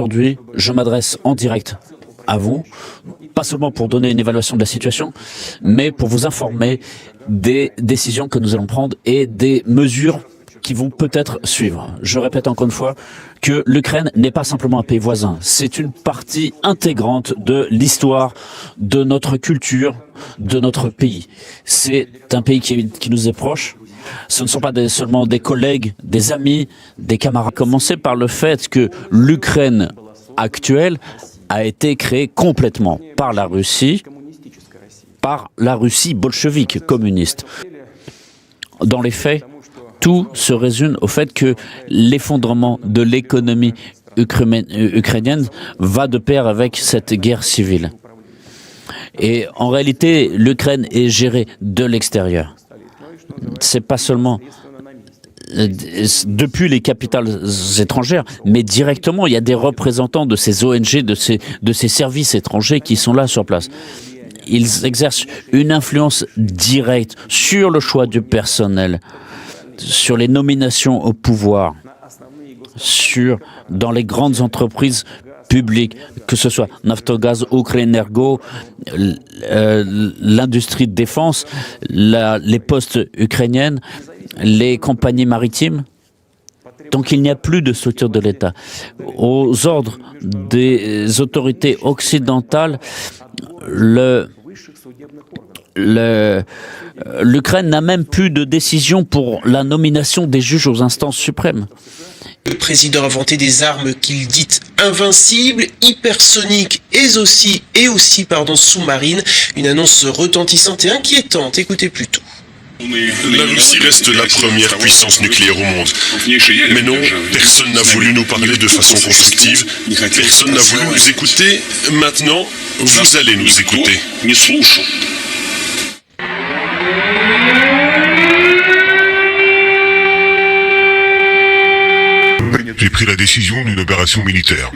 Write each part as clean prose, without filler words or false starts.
Aujourd'hui, je m'adresse en direct à vous, pas seulement pour donner une évaluation de la situation, mais pour vous informer des décisions que nous allons prendre et des mesures qui vont peut-être suivre. Je répète encore une fois que l'Ukraine n'est pas simplement un pays voisin, c'est une partie intégrante de l'histoire, de notre culture, de notre pays. C'est un pays qui nous est proche. Ce ne sont pas seulement des collègues, des amis, des camarades. Commencer par le fait que l'Ukraine actuelle a été créée complètement par la Russie bolchevique, communiste. Dans les faits, tout se résume au fait que l'effondrement de l'économie ukrainienne va de pair avec cette guerre civile. Et en réalité, l'Ukraine est gérée de l'extérieur. C'est pas seulement depuis les capitales étrangères, mais directement, il y a des représentants de ces ONG, de ces services étrangers qui sont là sur place. Ils exercent une influence directe sur le choix du personnel, sur les nominations au pouvoir, dans les grandes entreprises publiques, que ce soit Naftogaz, Ukrenergo, l'industrie de défense, les postes ukrainiennes, les compagnies maritimes. Donc il n'y a plus de structure de l'État. Aux ordres des autorités occidentales, l'Ukraine n'a même plus de décision pour la nomination des juges aux instances suprêmes. Le président a vanté des armes qu'il dit invincibles, hypersoniques et aussi sous-marines. Une annonce retentissante et inquiétante. Écoutez plutôt. La Russie reste la première puissance nucléaire au monde. Mais non, personne n'a voulu nous parler de façon constructive. Personne n'a voulu nous écouter. Maintenant, vous allez nous écouter. J'ai pris la décision d'une opération militaire.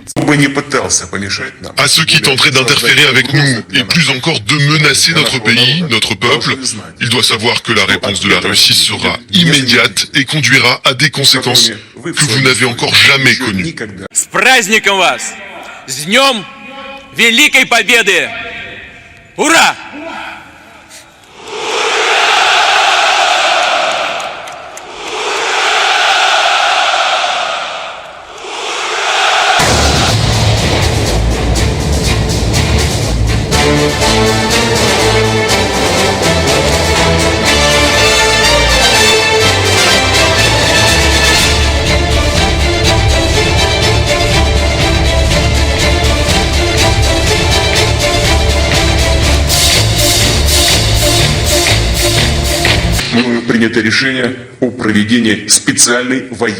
À ceux qui tenteraient d'interférer avec nous, et plus encore de menacer notre pays, notre peuple, il doit savoir que la réponse de la Russie sera immédiate et conduira à des conséquences que vous n'avez encore jamais connues. С праздником вас! С днем Великой Победы! Ура!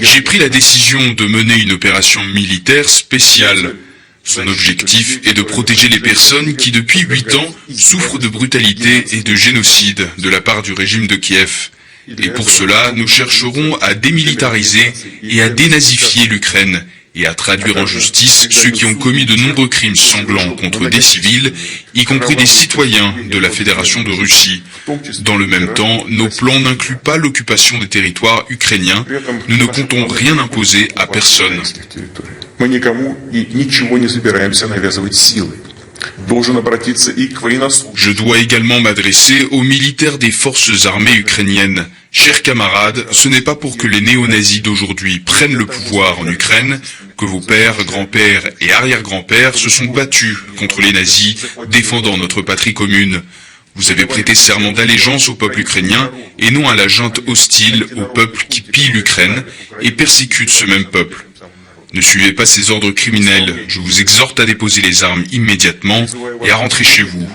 J'ai pris la décision de mener une opération militaire spéciale. Son objectif est de protéger les personnes qui, depuis 8 ans, souffrent de brutalité et de génocide de la part du régime de Kiev. Et pour cela, nous chercherons à démilitariser et à dénazifier l'Ukraine et à traduire en justice ceux qui ont commis de nombreux crimes sanglants contre des civils, y compris des citoyens de la Fédération de Russie. Dans le même temps, nos plans n'incluent pas l'occupation des territoires ukrainiens. Nous ne comptons rien imposer à personne. Je dois également m'adresser aux militaires des forces armées ukrainiennes. Chers camarades, ce n'est pas pour que les néo-nazis d'aujourd'hui prennent le pouvoir en Ukraine que vos pères, grands-pères et arrière-grands-pères se sont battus contre les nazis, défendant notre patrie commune. Vous avez prêté serment d'allégeance au peuple ukrainien et non à la junte hostile au peuple qui pille l'Ukraine et persécute ce même peuple. Ne suivez pas ces ordres criminels. Je vous exhorte à déposer les armes immédiatement et à rentrer chez vous.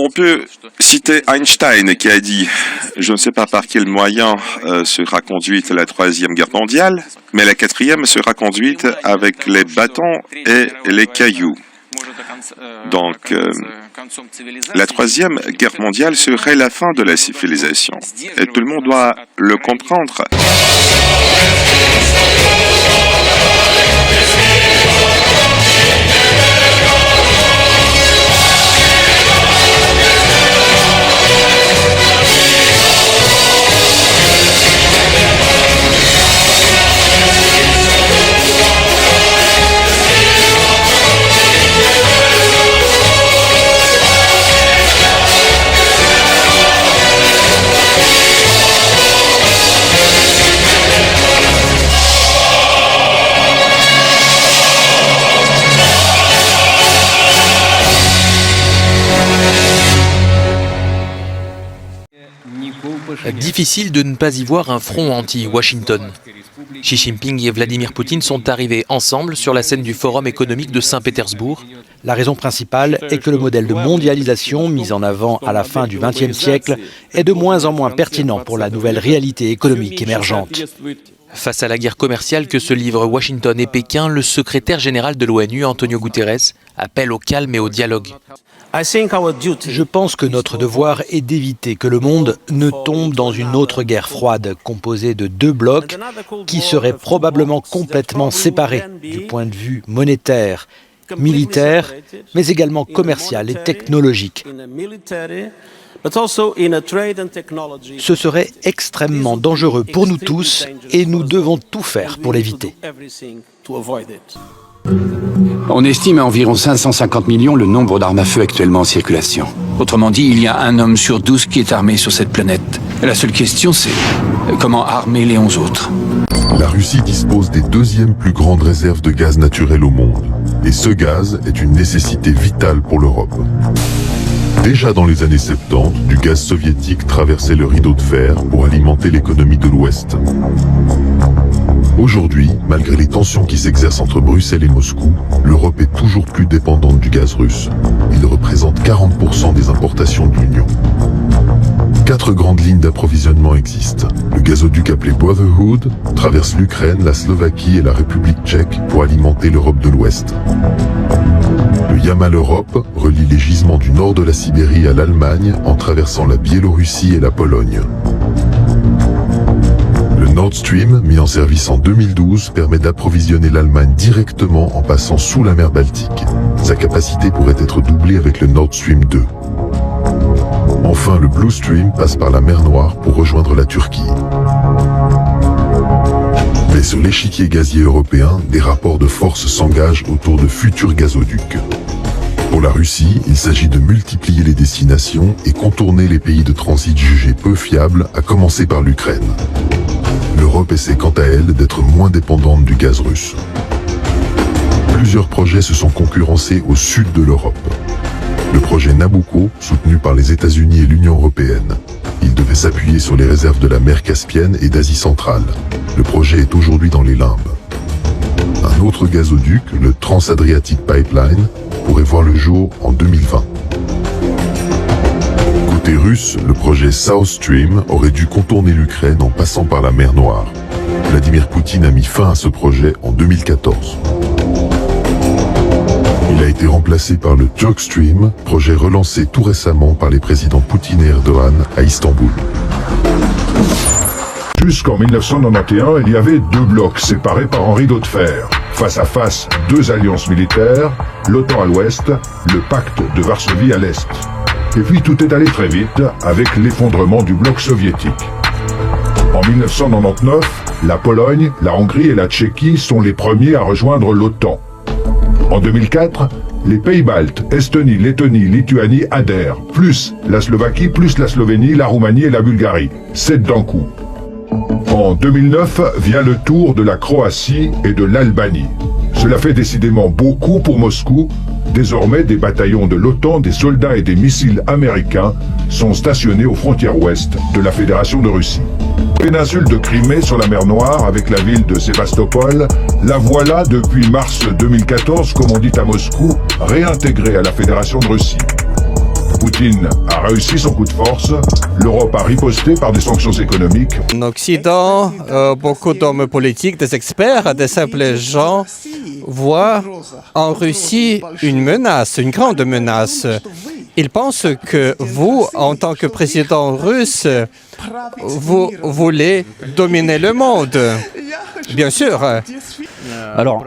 On peut citer Einstein qui a dit « Je ne sais pas par quel moyen sera conduite la Troisième Guerre mondiale, mais la quatrième sera conduite avec les bâtons et les cailloux. » Donc, la Troisième Guerre mondiale serait la fin de la civilisation. Et tout le monde doit le comprendre. Difficile de ne pas y voir un front anti-Washington. Xi Jinping et Vladimir Poutine sont arrivés ensemble sur la scène du Forum économique de Saint-Pétersbourg. La raison principale est que le modèle de mondialisation mis en avant à la fin du XXe siècle est de moins en moins pertinent pour la nouvelle réalité économique émergente. Face à la guerre commerciale que se livrent Washington et Pékin, le secrétaire général de l'ONU, Antonio Guterres, appelle au calme et au dialogue. Je pense que notre devoir est d'éviter que le monde ne tombe dans une autre guerre froide composée de deux blocs qui seraient probablement complètement séparés du point de vue monétaire, militaire, mais également commercial et technologique. Ce serait extrêmement dangereux pour nous tous et nous devons tout faire pour l'éviter. On estime à environ 550 millions le nombre d'armes à feu actuellement en circulation. Autrement dit, il y a un homme sur 12 qui est armé sur cette planète. La seule question, c'est comment armer les 11 autres. La Russie dispose des deuxièmes plus grandes réserves de gaz naturel au monde. Et ce gaz est une nécessité vitale pour l'Europe. Déjà dans les années 70, du gaz soviétique traversait le rideau de fer pour alimenter l'économie de l'Ouest. Aujourd'hui, malgré les tensions qui s'exercent entre Bruxelles et Moscou, l'Europe est toujours plus dépendante du gaz russe. Il représente 40% des importations de l'Union. 4 grandes lignes d'approvisionnement existent. Le gazoduc appelé Brotherhood traverse l'Ukraine, la Slovaquie et la République tchèque pour alimenter l'Europe de l'Ouest. Le Yamal Europe relie les gisements du nord de la Sibérie à l'Allemagne en traversant la Biélorussie et la Pologne. Le Nord Stream, mis en service en 2012, permet d'approvisionner l'Allemagne directement en passant sous la mer Baltique. Sa capacité pourrait être doublée avec le Nord Stream 2. Enfin, le Blue Stream passe par la mer Noire pour rejoindre la Turquie. Mais sur l'échiquier gazier européen, des rapports de force s'engagent autour de futurs gazoducs. Pour la Russie, il s'agit de multiplier les destinations et contourner les pays de transit jugés peu fiables, à commencer par l'Ukraine. L'Europe essaie quant à elle d'être moins dépendante du gaz russe. Plusieurs projets se sont concurrencés au sud de l'Europe. Le projet Nabucco, soutenu par les États-Unis et l'Union européenne. Il devait s'appuyer sur les réserves de la mer Caspienne et d'Asie centrale. Le projet est aujourd'hui dans les limbes. Un autre gazoduc, le Trans-Adriatic Pipeline, pourrait voir le jour en 2020. Côté russe, le projet South Stream aurait dû contourner l'Ukraine en passant par la mer Noire. Vladimir Poutine a mis fin à ce projet en 2014. Il a été remplacé par le Turk Stream, projet relancé tout récemment par les présidents Poutine et Erdogan à Istanbul. Jusqu'en 1991, il y avait deux blocs séparés par un rideau de fer. Face à face, deux alliances militaires, l'OTAN à l'ouest, le pacte de Varsovie à l'est. Et puis tout est allé très vite avec l'effondrement du bloc soviétique. En 1999, la Pologne, la Hongrie et la Tchéquie sont les premiers à rejoindre l'OTAN. En 2004, les pays baltes, Estonie, Lettonie, Lituanie adhèrent, plus la Slovaquie, plus la Slovénie, la Roumanie et la Bulgarie. 7 d'un coup. En 2009 vient le tour de la Croatie et de l'Albanie. Cela fait décidément beaucoup pour Moscou. Désormais, des bataillons de l'OTAN, des soldats et des missiles américains sont stationnés aux frontières ouest de la Fédération de Russie. Péninsule de Crimée sur la mer Noire avec la ville de Sébastopol, la voilà depuis mars 2014, comme on dit à Moscou, réintégrée à la Fédération de Russie. Poutine a réussi son coup de force, l'Europe a riposté par des sanctions économiques. En Occident, beaucoup d'hommes politiques, des experts, des simples gens voient en Russie une menace, une grande menace. Ils pensent que vous, en tant que président russe, vous voulez dominer le monde. Bien sûr. Alors,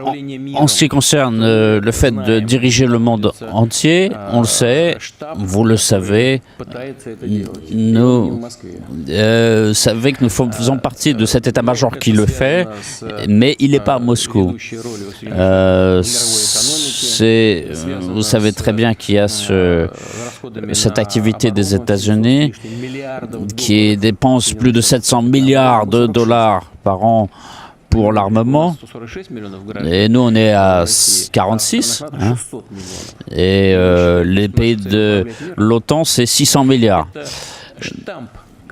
en ce qui concerne le fait de diriger le monde entier, on le sait, vous le savez, nous savez que nous faisons partie de cet état-major qui le fait, mais il n'est pas à Moscou. Vous savez très bien qu'il y a cette activité des États-Unis qui dépense plus de 700 milliards de dollars par an pour l'armement, et nous on est à 46, hein. Et les pays de l'OTAN c'est 600 milliards.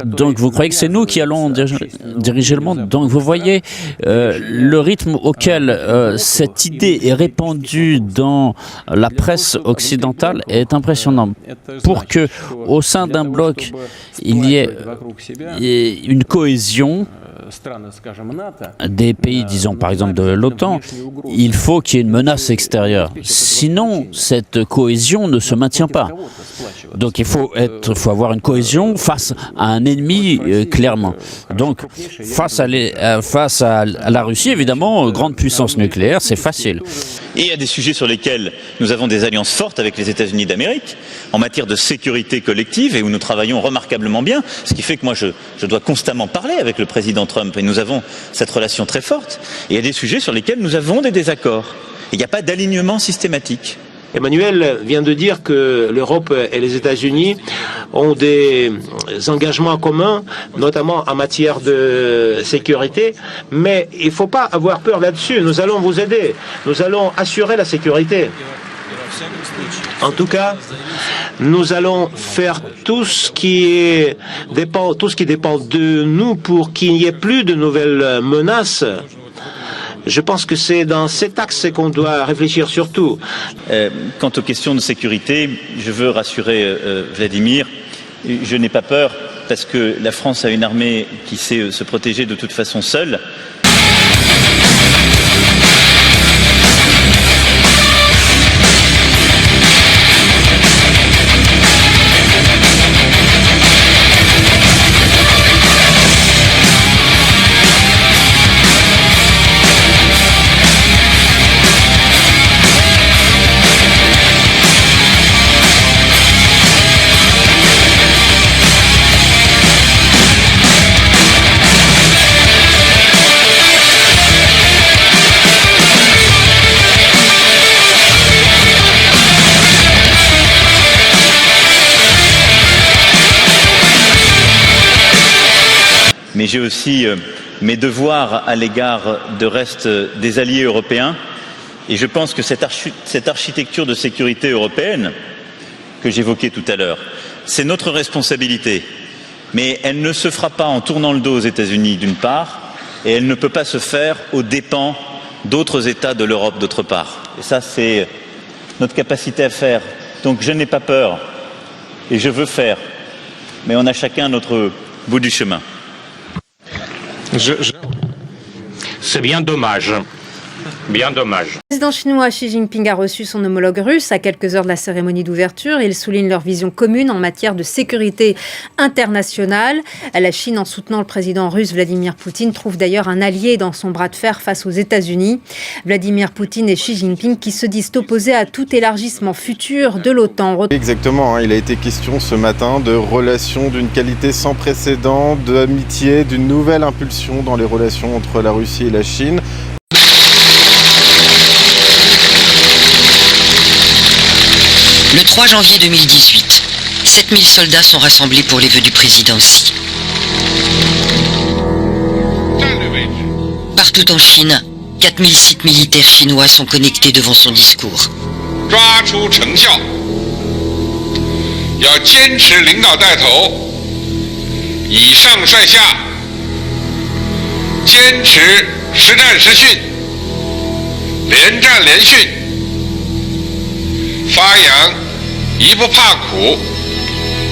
Donc vous croyez que c'est nous qui allons diriger le monde? Donc vous voyez le rythme auquel cette idée est répandue dans la presse occidentale est impressionnant. Pour que au sein d'un bloc il y ait une cohésion des pays, disons par exemple de l'OTAN, il faut qu'il y ait une menace extérieure. Sinon, cette cohésion ne se maintient pas. Donc il faut avoir une cohésion face à un ennemi, clairement. Donc face à la Russie, évidemment, grande puissance nucléaire, c'est facile. Et il y a des sujets sur lesquels nous avons des alliances fortes avec les États-Unis d'Amérique, en matière de sécurité collective, et où nous travaillons remarquablement bien, ce qui fait que moi je dois constamment parler avec le président Trump, et nous avons cette relation très forte. Et il y a des sujets sur lesquels nous avons des désaccords. Il n'y a pas d'alignement systématique. Emmanuel vient de dire que l'Europe et les États-Unis ont des engagements communs, notamment en matière de sécurité, mais il ne faut pas avoir peur là-dessus. Nous allons vous aider, nous allons assurer la sécurité. En tout cas, nous allons faire tout ce qui dépend de nous pour qu'il n'y ait plus de nouvelles menaces. Je pense que c'est dans cet axe qu'on doit réfléchir surtout. Quant aux questions de sécurité, je veux rassurer Vladimir, je n'ai pas peur parce que la France a une armée qui sait se protéger de toute façon seule. Mais j'ai aussi mes devoirs à l'égard de reste des alliés européens. Et je pense que cette architecture de sécurité européenne que j'évoquais tout à l'heure, c'est notre responsabilité. Mais elle ne se fera pas en tournant le dos aux États-Unis d'une part, et elle ne peut pas se faire aux dépens d'autres États de l'Europe d'autre part. Et ça, c'est notre capacité à faire. Donc je n'ai pas peur, et je veux faire. Mais on a chacun notre bout du chemin. C'est bien dommage. Bien dommage. Le président chinois Xi Jinping a reçu son homologue russe à quelques heures de la cérémonie d'ouverture. Il souligne leur vision commune en matière de sécurité internationale. La Chine, en soutenant le président russe Vladimir Poutine, trouve d'ailleurs un allié dans son bras de fer face aux États-Unis. Vladimir Poutine et Xi Jinping qui se disent opposés à tout élargissement futur de l'OTAN. Exactement, il a été question ce matin de relations d'une qualité sans précédent, d'amitié, d'une nouvelle impulsion dans les relations entre la Russie et la Chine. Le 3 janvier 2018, 7000 soldats sont rassemblés pour les vœux du président Xi. Partout en Chine, 4000 sites militaires chinois sont connectés devant son discours.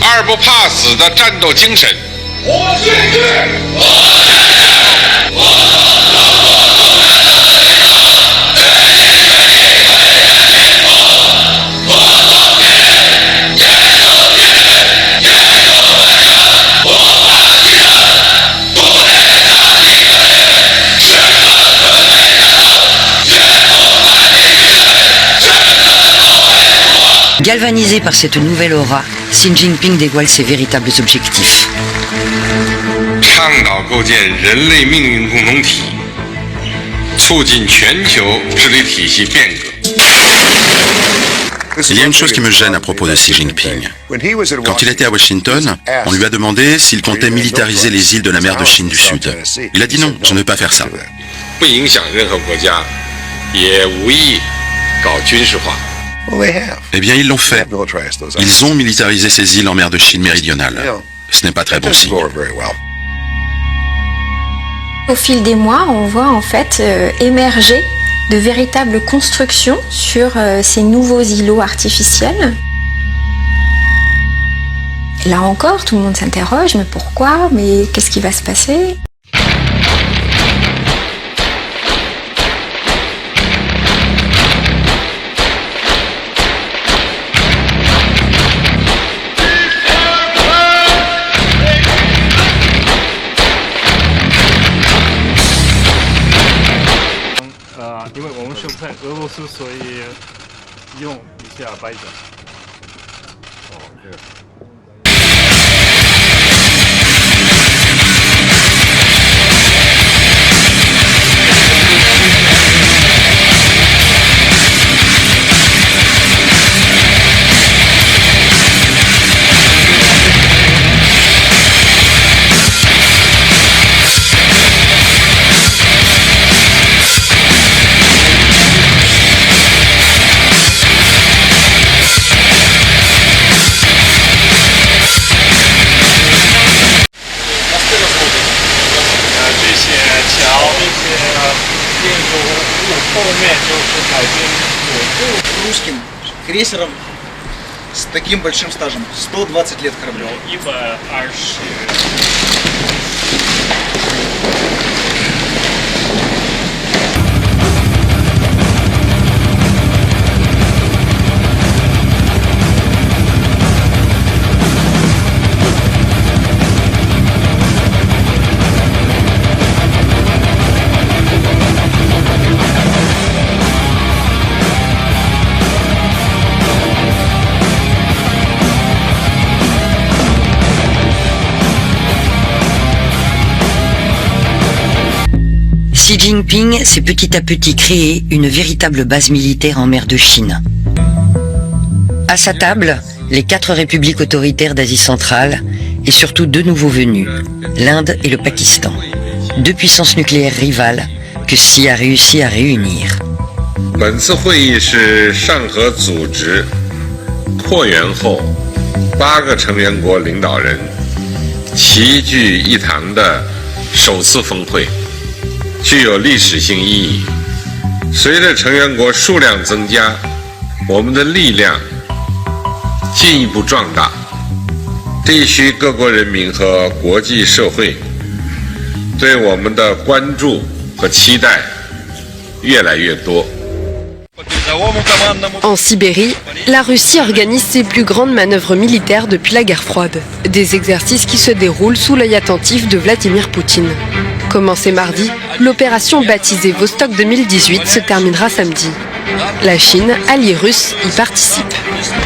二不怕死的战斗精神。我继续。Galvanisé par cette nouvelle aura, Xi Jinping dévoile ses véritables objectifs. 倡导构建人类命运共同体，促进全球治理体系变革。 Il y a une chose qui me gêne à propos de Xi Jinping. Quand il était à Washington, on lui a demandé s'il comptait militariser les îles de la mer de Chine du Sud. Il a dit non, je ne veux pas faire ça. 不影响任何国家，也无意搞军事化。 Eh bien, ils l'ont fait. Ils ont militarisé ces îles en mer de Chine méridionale. Ce n'est pas très bon signe. Au fil des mois, on voit en fait émerger de véritables constructions sur ces nouveaux îlots artificiels. Et là encore, tout le monde s'interroge, mais pourquoi? Mais qu'est-ce qui va se passer? Русским крейсером с таким большим стажем, 120 лет кораблю. Xi Jinping s'est petit à petit créé une véritable base militaire en mer de Chine. À sa table, les 4 républiques autoritaires d'Asie centrale et surtout 2 nouveaux venus, l'Inde et le Pakistan. 2 puissances nucléaires rivales que Xi a réussi à réunir. 本次会议是上合组织扩员后8个成员国领导人齐聚一堂的首次峰会。 具有历史性意义。随着成员国数量增加，我们的力量进一步壮大，地区各国人民和国际社会对我们的关注和期待越来越多。 En Sibérie, la Russie organise ses plus grandes manœuvres militaires depuis la guerre froide. Des exercices qui se déroulent sous l'œil attentif de Vladimir Poutine. Commencée mardi, l'opération baptisée Vostok 2018 se terminera samedi. La Chine, alliée russe, y participe.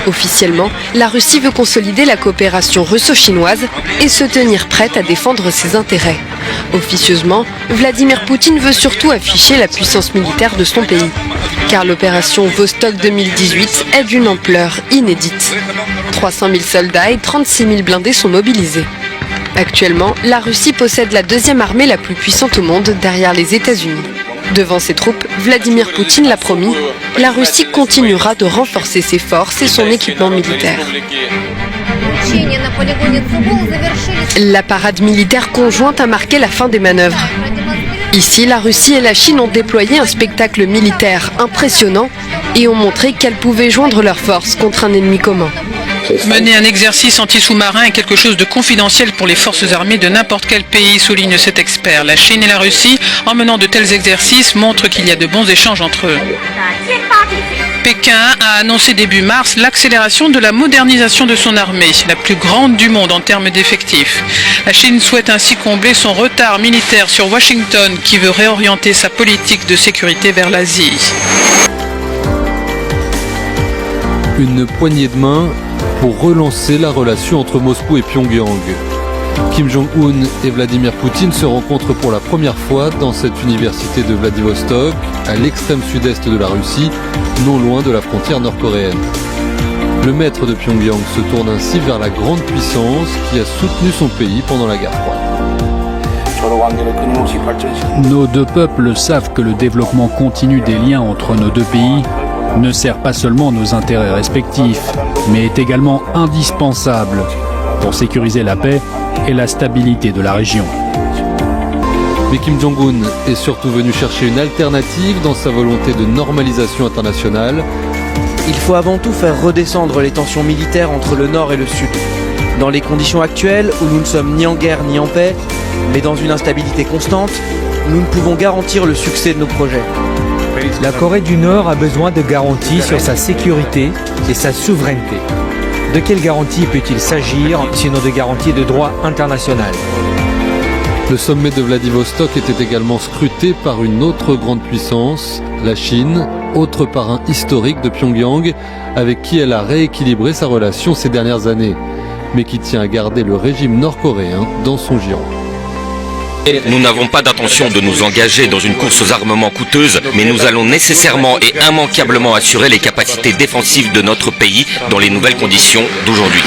Officiellement, la Russie veut consolider la coopération russo-chinoise et se tenir prête à défendre ses intérêts. Officieusement, Vladimir Poutine veut surtout afficher la puissance militaire de son pays. Car l'opération Vostok 2018 est d'une ampleur inédite. 300 000 soldats et 36 000 blindés sont mobilisés. Actuellement, la Russie possède la 2e armée la plus puissante au monde derrière les États-Unis. Devant ses troupes, Vladimir Poutine l'a promis, la Russie continuera de renforcer ses forces et son équipement militaire. La parade militaire conjointe a marqué la fin des manœuvres. Ici, la Russie et la Chine ont déployé un spectacle militaire impressionnant et ont montré qu'elles pouvaient joindre leurs forces contre un ennemi commun. Mener un exercice anti-sous-marin est quelque chose de confidentiel pour les forces armées de n'importe quel pays, souligne cet expert. La Chine et la Russie, en menant de tels exercices, montrent qu'il y a de bons échanges entre eux. Pékin a annoncé début mars l'accélération de la modernisation de son armée, la plus grande du monde en termes d'effectifs. La Chine souhaite ainsi combler son retard militaire sur Washington, qui veut réorienter sa politique de sécurité vers l'Asie. Une poignée de main pour relancer la relation entre Moscou et Pyongyang. Kim Jong-un et Vladimir Poutine se rencontrent pour la première fois dans cette université de Vladivostok, à l'extrême sud-est de la Russie, non loin de la frontière nord-coréenne. Le maître de Pyongyang se tourne ainsi vers la grande puissance qui a soutenu son pays pendant la guerre froide. Nos deux peuples savent que le développement continu des liens entre nos deux pays ne sert pas seulement nos intérêts respectifs, mais est également indispensable pour sécuriser la paix et la stabilité de la région. Mais Kim Jong-un est surtout venu chercher une alternative dans sa volonté de normalisation internationale. Il faut avant tout faire redescendre les tensions militaires entre le Nord et le Sud. Dans les conditions actuelles, où nous ne sommes ni en guerre ni en paix, mais dans une instabilité constante, nous ne pouvons garantir le succès de nos projets. La Corée du Nord a besoin de garanties sur sa sécurité et sa souveraineté. De quelles garanties peut-il s'agir, sinon de garanties de droit international ? Le sommet de Vladivostok était également scruté par une autre grande puissance, la Chine, autre parrain historique de Pyongyang, avec qui elle a rééquilibré sa relation ces dernières années, mais qui tient à garder le régime nord-coréen dans son giron. Nous n'avons pas d'intention de nous engager dans une course aux armements coûteuse, mais nous allons nécessairement et immanquablement assurer les capacités défensives de notre pays dans les nouvelles conditions d'aujourd'hui.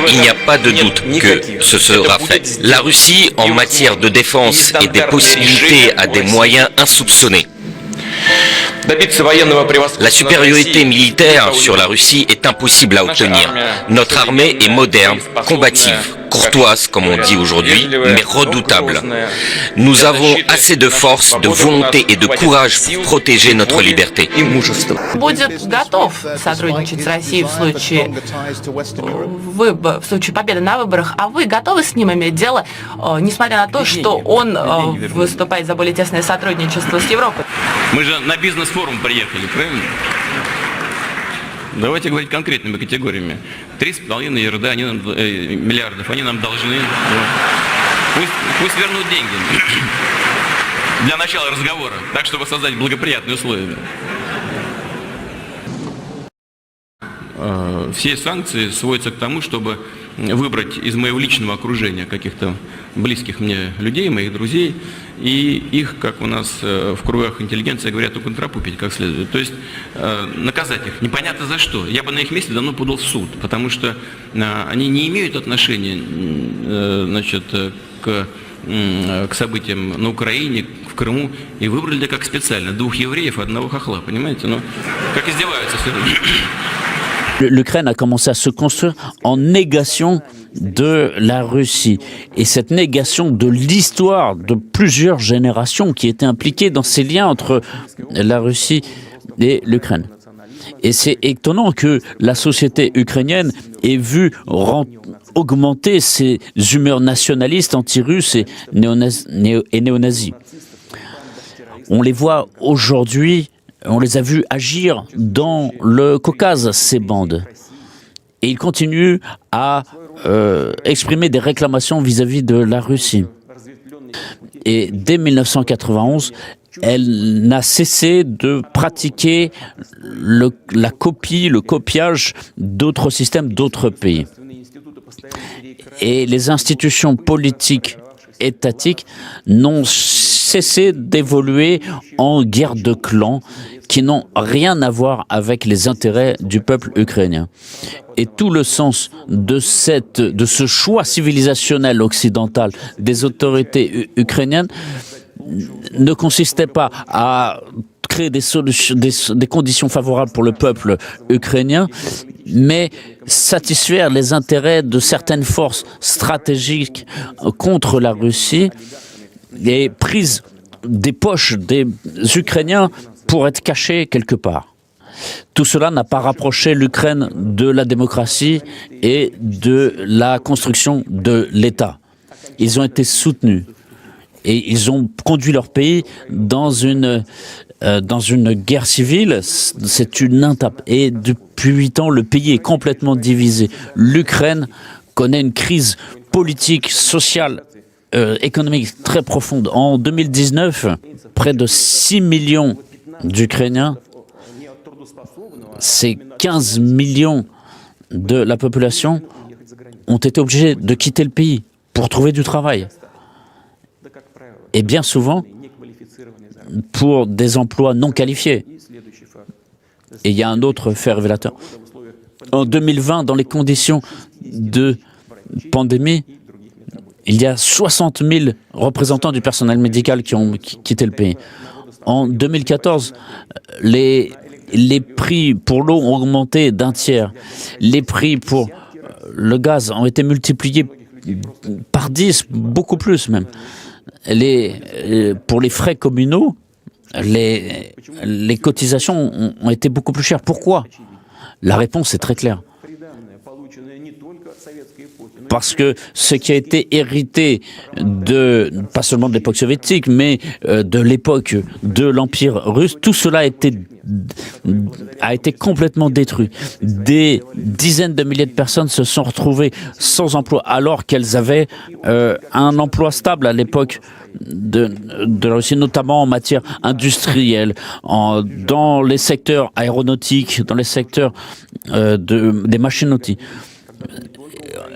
Il n'y a pas de doute que ce sera fait. La Russie, en matière de défense, et des possibilités à des moyens insoupçonnés. La supériorité militaire sur la Russie est impossible à obtenir. Notre armée est moderne, combative, courtoise comme on dit aujourd'hui, mais redoutable. Nous avons assez de force, de volonté et de courage pour protéger notre liberté. Будет готов сотрудничать с Россией в случае победы на выборах, а вы готовы с ним иметь дело, несмотря на то, что он выступает за более тесное сотрудничество с Европой? Мы же на бизнес-форум приехали, правильно? Давайте говорить конкретными категориями. 3,5 миллиардов они нам должны. Пусть вернут деньги для начала разговора, так, чтобы создать благоприятные условия. Все санкции сводятся к тому, чтобы выбрать из моего личного окружения каких-то близких мне людей, моих друзей, и их, как у нас в кругах интеллигенции говорят, уконтропупить как следует. То есть наказать их непонятно за что. Я бы на их месте давно подал в суд, потому что они не имеют отношения, значит, к событиям на Украине, в Крыму, и выбрали как специально 2 евреев и 1 хохла, понимаете? Ну, как издеваются все равно. L'Ukraine a commencé à se construire en négation de la Russie. Et cette négation de l'histoire de plusieurs générations qui étaient impliquées dans ces liens entre la Russie et l'Ukraine. Et c'est étonnant que la société ukrainienne ait vu augmenter ses humeurs nationalistes, anti-russes et néo-nazis. On les voit aujourd'hui. On les a vus agir dans le Caucase, ces bandes. Et ils continuent à exprimer des réclamations vis-à-vis de la Russie. Et dès 1991, elle n'a cessé de pratiquer la copie, le copiage d'autres systèmes, d'autres pays. Et les institutions politiques étatiques n'ont cessé d'évoluer en guerre de clans qui n'ont rien à voir avec les intérêts du peuple ukrainien. Et tout le sens de ce choix civilisationnel occidental des autorités ukrainiennes ne consistait pas à créer des conditions favorables pour le peuple ukrainien, mais satisfaire les intérêts de certaines forces stratégiques contre la Russie et prise des poches des Ukrainiens pour être caché quelque part. Tout cela n'a pas rapproché l'Ukraine de la démocratie et de la construction de l'État. Ils ont été soutenus et ils ont conduit leur pays dans une guerre civile. C'est une intape. Et depuis 8 ans, le pays est complètement divisé. L'Ukraine connaît une crise politique, sociale, économique très profonde. En 2019, près de 6 millions d'Ukrainiens, c'est 15 millions de la population, ont été obligés de quitter le pays pour trouver du travail. Et bien souvent, pour des emplois non qualifiés. Et il y a un autre fait révélateur. En 2020, dans les conditions de pandémie, il y a 60 000 représentants du personnel médical qui ont quitté le pays. En 2014, les prix pour l'eau ont augmenté d'un tiers. Les prix pour le gaz ont été multipliés par 10, beaucoup plus même. Pour les frais communaux, les cotisations ont été beaucoup plus chères. Pourquoi? La réponse est très claire. Parce que ce qui a été hérité pas seulement de l'époque soviétique, mais de l'époque de l'Empire russe, tout cela a été complètement détruit. Des dizaines de milliers de personnes se sont retrouvées sans emploi, alors qu'elles avaient un emploi stable à l'époque de la Russie, notamment en matière industrielle, dans les secteurs aéronautiques, dans les secteurs des machines-outils.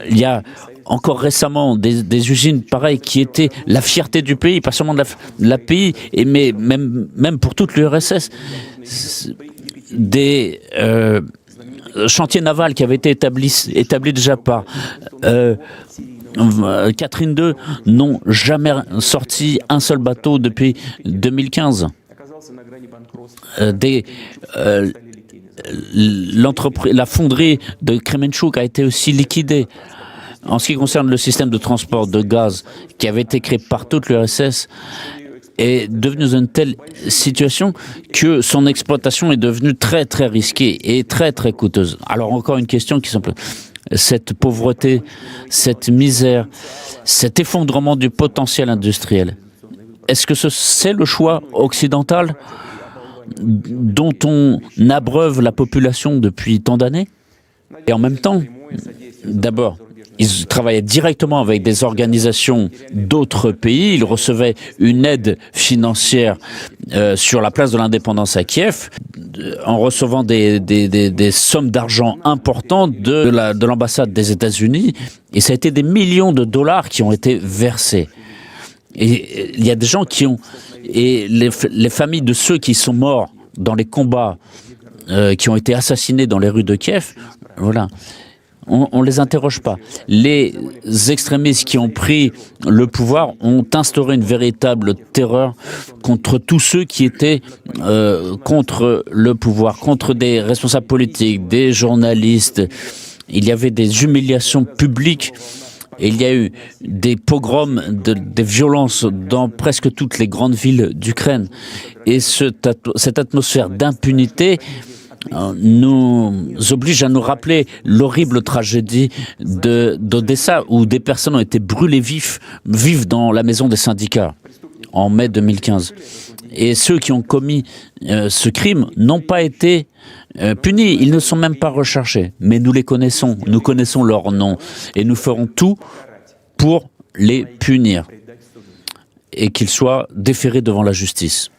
Il y a encore récemment des usines pareilles qui étaient la fierté du pays, pas seulement de la pays, mais même pour toute l'URSS. Des chantiers navals qui avaient été établis déjà par Catherine II n'ont jamais sorti un seul bateau depuis 2015. La fonderie de Kremenchuk a été aussi liquidée. En ce qui concerne le système de transport de gaz qui avait été créé par toute l'URSS, est devenu dans une telle situation que son exploitation est devenue très très risquée et très très coûteuse. Alors encore une question qui semble... Cette pauvreté, cette misère, cet effondrement du potentiel industriel, est-ce que c'est le choix occidental dont on abreuve la population depuis tant d'années? Et en même temps, d'abord, ils travaillaient directement avec des organisations d'autres pays. Ils recevaient une aide financière sur la place de l'indépendance à Kiev, en recevant des sommes d'argent importantes de l'ambassade des États-Unis. Et ça a été des millions de dollars qui ont été versés. Et il y a des gens qui ont... Et les familles de ceux qui sont morts dans les combats, qui ont été assassinés dans les rues de Kiev, voilà... On ne les interroge pas. Les extrémistes qui ont pris le pouvoir ont instauré une véritable terreur contre tous ceux qui étaient contre le pouvoir, contre des responsables politiques, des journalistes. Il y avait des humiliations publiques. Et il y a eu des pogroms, des violences dans presque toutes les grandes villes d'Ukraine. Et cette atmosphère d'impunité nous oblige à nous rappeler l'horrible tragédie d'Odessa, où des personnes ont été brûlées vives dans la maison des syndicats en mai 2015. Et ceux qui ont commis ce crime n'ont pas été punis, ils ne sont même pas recherchés. Mais nous les connaissons, nous connaissons leurs noms, et nous ferons tout pour les punir et qu'ils soient déférés devant la justice.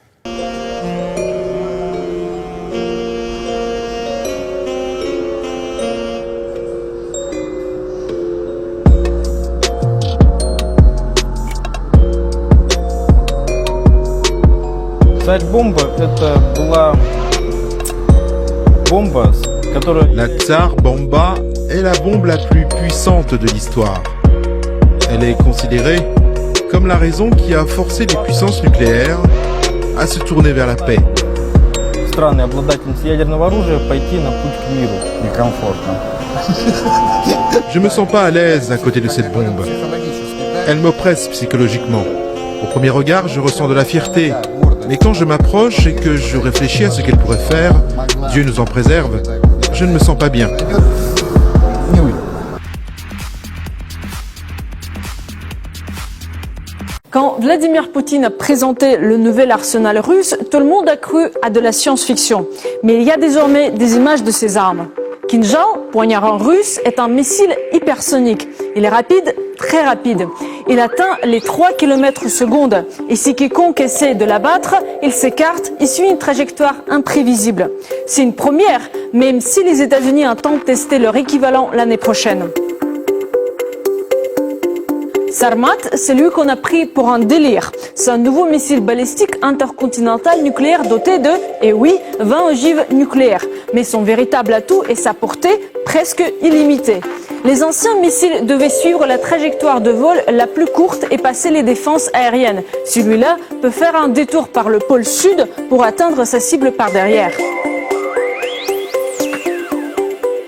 La Tsar Bomba est la bombe la plus puissante de l'histoire. Elle est considérée comme la raison qui a forcé les puissances nucléaires à se tourner vers la paix. Je me sens pas à l'aise à côté de cette bombe. Elle m'oppresse psychologiquement. Au premier regard, je ressens de la fierté Mais quand je m'approche et que je réfléchis à ce qu'elle pourrait faire, Dieu nous en préserve, je ne me sens pas bien. Quand Vladimir Poutine a présenté le nouvel arsenal russe, tout le monde a cru à de la science-fiction. Mais il y a désormais des images de ces armes. Kinjal, poignard en russe, est un missile hypersonique. Il est rapide, très rapide. Il atteint les 3 km/s. Et si quiconque essaie de l'abattre, il s'écarte et suit une trajectoire imprévisible. C'est une première, même si les États-Unis entendent tester leur équivalent l'année prochaine. Sarmat, c'est lui qu'on a pris pour un délire. C'est un nouveau missile balistique intercontinental nucléaire doté de, et oui, 20 ogives nucléaires. Mais son véritable atout est sa portée presque illimitée. Les anciens missiles devaient suivre la trajectoire de vol la plus courte et passer les défenses aériennes. Celui-là peut faire un détour par le pôle sud pour atteindre sa cible par derrière.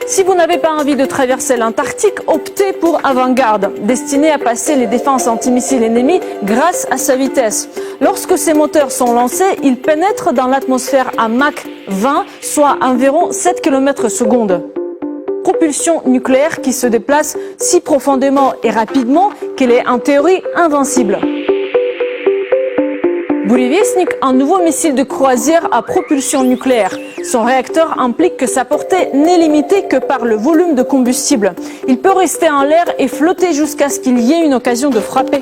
Si vous n'avez pas envie de traverser l'Antarctique, optez pour Avangard, destiné à passer les défenses antimissiles ennemies grâce à sa vitesse. Lorsque ces moteurs sont lancés, ils pénètrent dans l'atmosphère à Mach 20, soit environ 7 km/s. Propulsion nucléaire qui se déplace si profondément et rapidement qu'elle est en théorie invincible. Буревестник, un nouveau missile de croisière à propulsion nucléaire. Son réacteur implique que sa portée n'est limitée que par le volume de combustible. Il peut rester en l'air et flotter jusqu'à ce qu'il y ait une occasion de frapper.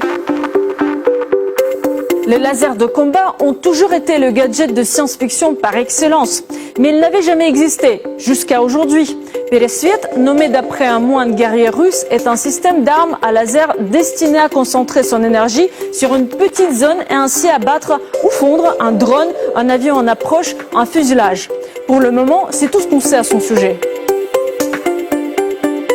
Les lasers de combat ont toujours été le gadget de science-fiction par excellence, mais ils n'avaient jamais existé, jusqu'à aujourd'hui. Peresviet, nommé d'après un moine guerrier russe, est un système d'armes à laser destiné à concentrer son énergie sur une petite zone et ainsi abattre ou fondre un drone, un avion en approche, un fuselage. Pour le moment, c'est tout ce qu'on sait à son sujet.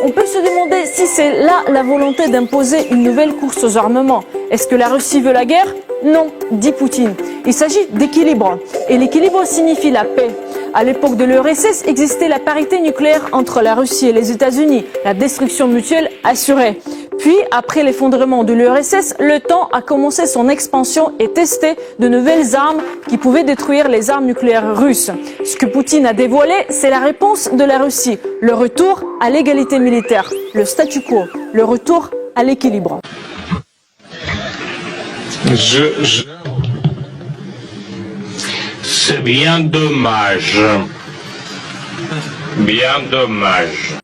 On peut se demander si c'est là la volonté d'imposer une nouvelle course aux armements. Est-ce que la Russie veut la guerre ? Non, dit Poutine. Il s'agit d'équilibre. Et l'équilibre signifie la paix. À l'époque de l'URSS existait la parité nucléaire entre la Russie et les États-Unis, la destruction mutuelle assurée. Puis, après l'effondrement de l'URSS, le temps a commencé son expansion et testé de nouvelles armes qui pouvaient détruire les armes nucléaires russes. Ce que Poutine a dévoilé, c'est la réponse de la Russie, le retour à l'égalité militaire, le statu quo, le retour à l'équilibre. C'est bien dommage. Bien dommage.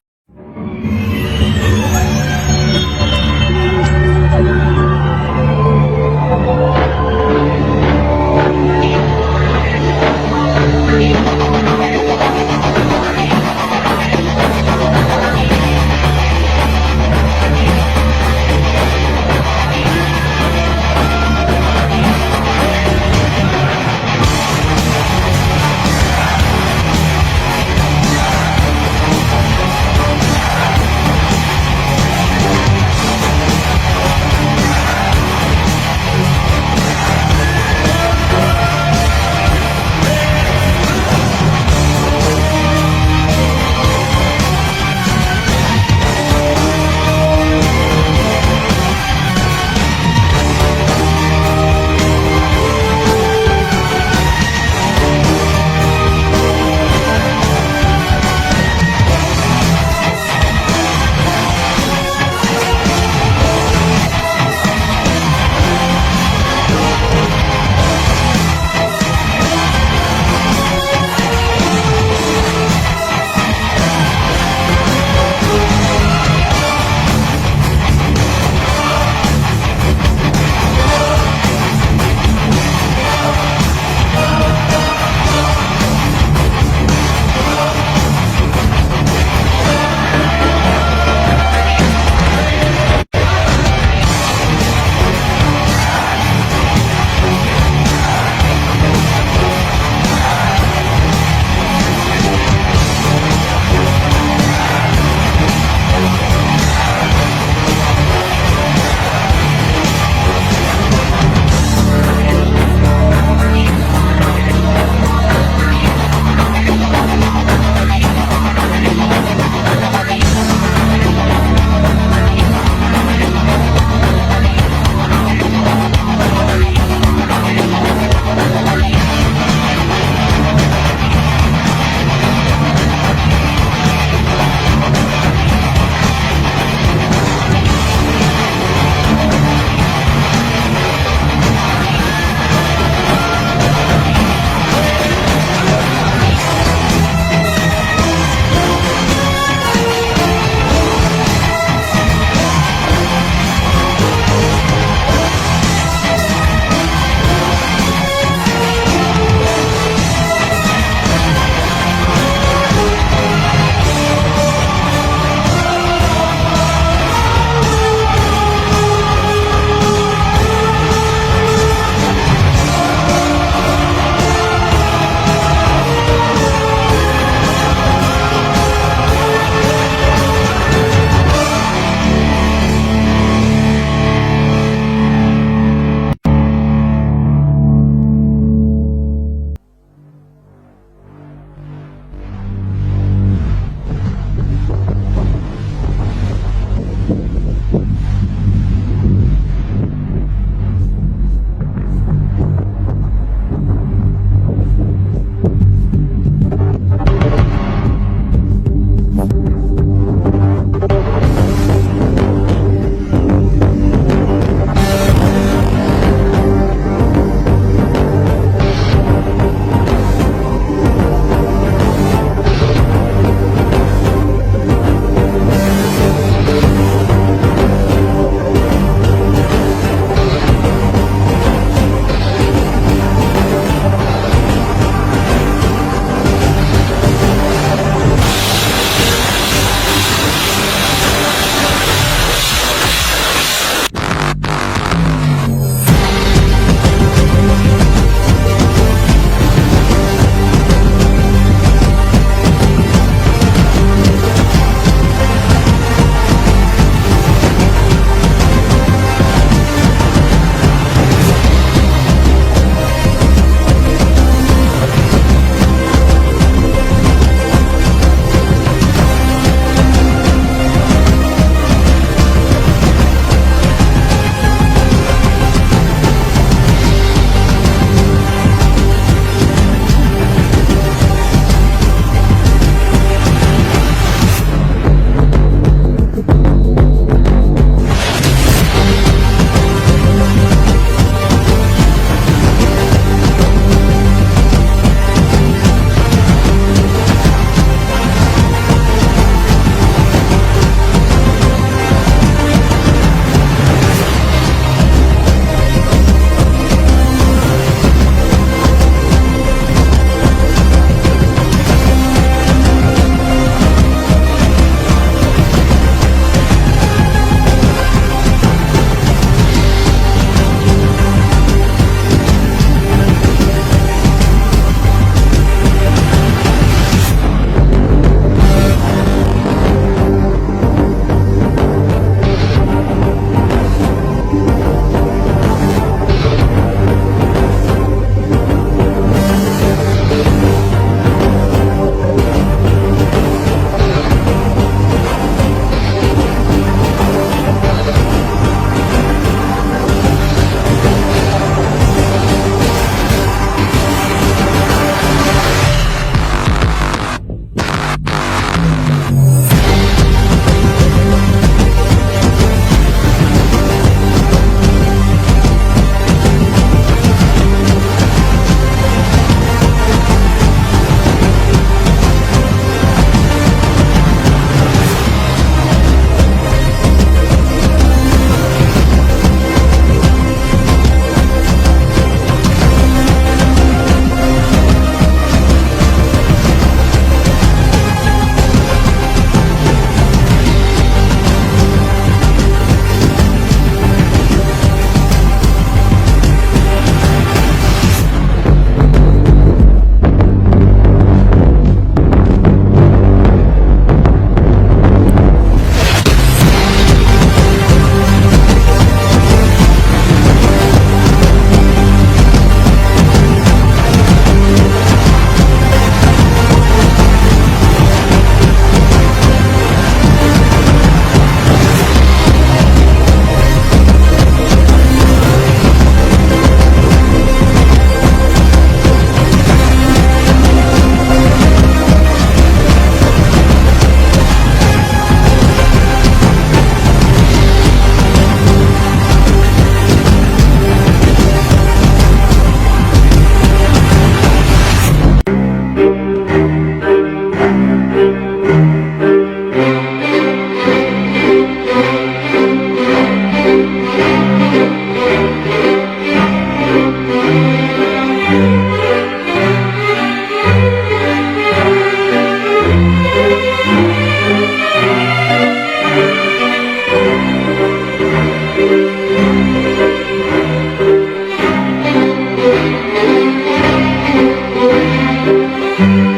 Thank you.